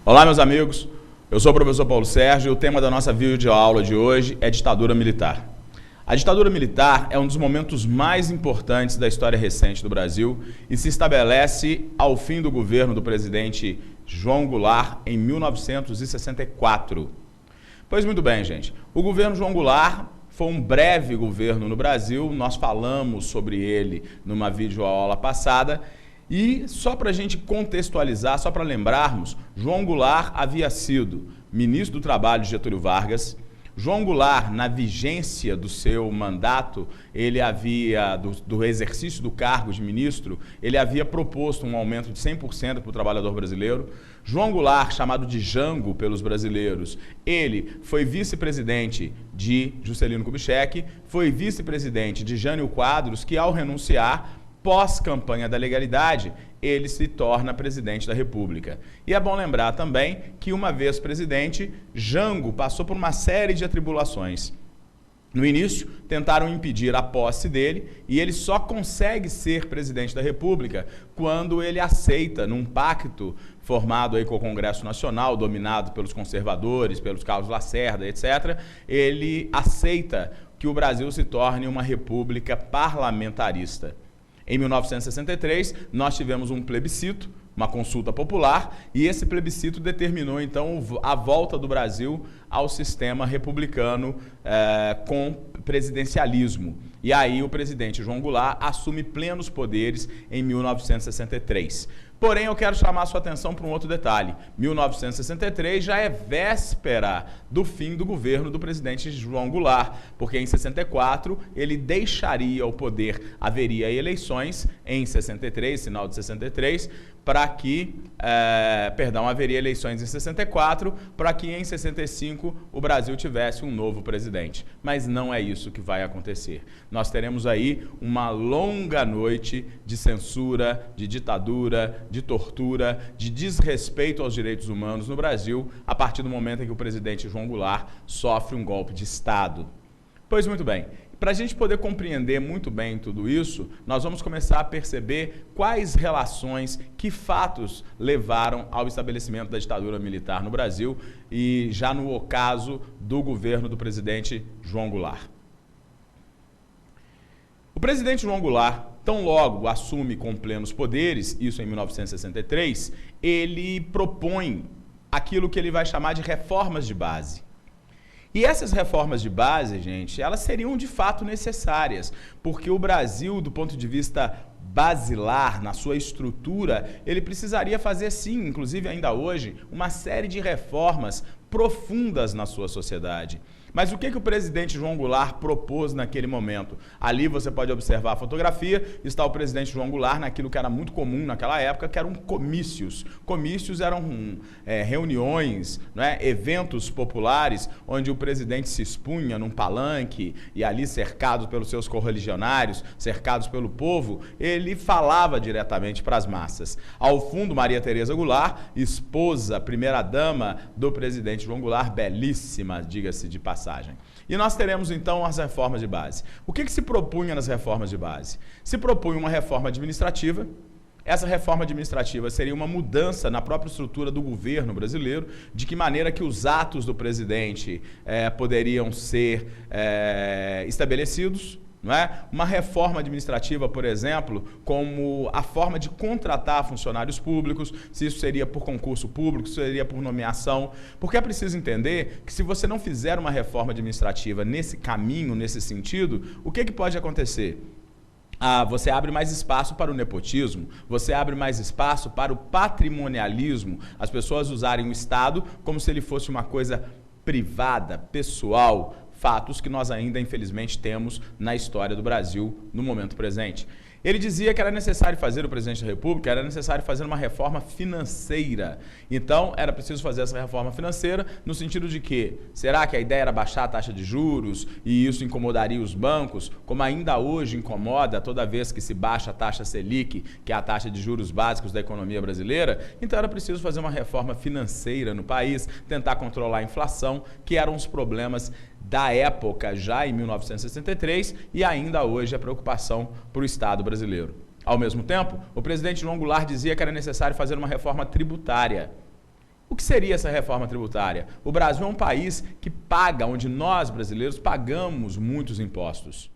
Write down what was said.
Olá, meus amigos. Eu sou o professor Paulo Sérgio e o tema da nossa videoaula de hoje é ditadura militar. A ditadura militar é um dos momentos mais importantes da história recente do Brasil e se estabelece ao fim do governo do presidente João Goulart em 1964. Pois muito bem, gente. O governo João Goulart foi um breve governo no Brasil, nós falamos sobre ele numa videoaula passada. E só para a gente contextualizar, só para lembrarmos, João Goulart havia sido ministro do Trabalho de Getúlio Vargas. João Goulart, na vigência do seu mandato, do exercício do cargo de ministro, ele havia proposto um aumento de 100% para o trabalhador brasileiro. João Goulart, chamado de Jango pelos brasileiros, ele foi vice-presidente de Juscelino Kubitschek, foi vice-presidente de Jânio Quadros, que ao renunciar, pós-campanha da legalidade, ele se torna presidente da República. E é bom lembrar também que, uma vez presidente, Jango passou por uma série de atribulações. No início, tentaram impedir a posse dele e ele só consegue ser presidente da República quando ele aceita, num pacto formado aí com o Congresso Nacional, dominado pelos conservadores, pelos Carlos Lacerda, etc., ele aceita que o Brasil se torne uma república parlamentarista. Em 1963, nós tivemos um plebiscito, uma consulta popular, e esse plebiscito determinou, então, a volta do Brasil ao sistema republicano com presidencialismo. E aí o presidente João Goulart assume plenos poderes em 1963. Porém, eu quero chamar a sua atenção para um outro detalhe. 1963 já é véspera do fim do governo do presidente João Goulart, porque em 64 ele deixaria o poder, haveria eleições em 63, final de 63, haveria eleições em 64, para que em 65 o Brasil tivesse um novo presidente. Mas não é isso que vai acontecer. Nós teremos aí uma longa noite de censura, de ditadura, de tortura, de desrespeito aos direitos humanos no Brasil, a partir do momento em que o presidente João Goulart sofre um golpe de Estado. Pois muito bem. Para a gente poder compreender muito bem tudo isso, nós vamos começar a perceber quais relações, que fatos levaram ao estabelecimento da ditadura militar no Brasil e já no ocaso do governo do presidente João Goulart. O presidente João Goulart, tão logo assume com plenos poderes, isso em 1963, ele propõe aquilo que ele vai chamar de reformas de base. E essas reformas de base, gente, elas seriam de fato necessárias, porque o Brasil, do ponto de vista basilar, na sua estrutura, ele precisaria fazer sim, inclusive ainda hoje, uma série de reformas profundas na sua sociedade. Mas o que o presidente João Goulart propôs naquele momento? Ali você pode observar a fotografia, está o presidente João Goulart naquilo que era muito comum naquela época, que eram comícios. Comícios eram reuniões, eventos populares, onde o presidente se expunha num palanque e ali cercado pelos seus correligionários, cercados pelo povo, ele falava diretamente para as massas. Ao fundo, Maria Tereza Goulart, esposa, primeira-dama do presidente João Goulart, belíssima, diga-se de passagem. E nós teremos, então, as reformas de base. O que se propunha nas reformas de base? Se propunha uma reforma administrativa. Essa reforma administrativa seria uma mudança na própria estrutura do governo brasileiro, de que maneira que os atos do presidente poderiam ser estabelecidos. Não é? Uma reforma administrativa, por exemplo, como a forma de contratar funcionários públicos, se isso seria por concurso público, se seria por nomeação, porque é preciso entender que se você não fizer uma reforma administrativa nesse caminho, nesse sentido, o que pode acontecer? Você abre mais espaço para o nepotismo, você abre mais espaço para o patrimonialismo, as pessoas usarem o Estado como se ele fosse uma coisa privada, pessoal, fatos que nós ainda, infelizmente, temos na história do Brasil no momento presente. Ele dizia que era necessário fazer, o presidente da República, era necessário fazer uma reforma financeira. Então, era preciso fazer essa reforma financeira no sentido de que, será que a ideia era baixar a taxa de juros e isso incomodaria os bancos, como ainda hoje incomoda toda vez que se baixa a taxa Selic, que é a taxa de juros básicos da economia brasileira? Então, era preciso fazer uma reforma financeira no país, tentar controlar a inflação, que eram os problemas da época, já em 1963, e ainda hoje a preocupação para o Estado brasileiro. Ao mesmo tempo, o presidente João Goulart dizia que era necessário fazer uma reforma tributária. O O que seria essa reforma tributária? O Brasil é um país que paga, onde nós brasileiros pagamos muitos impostos.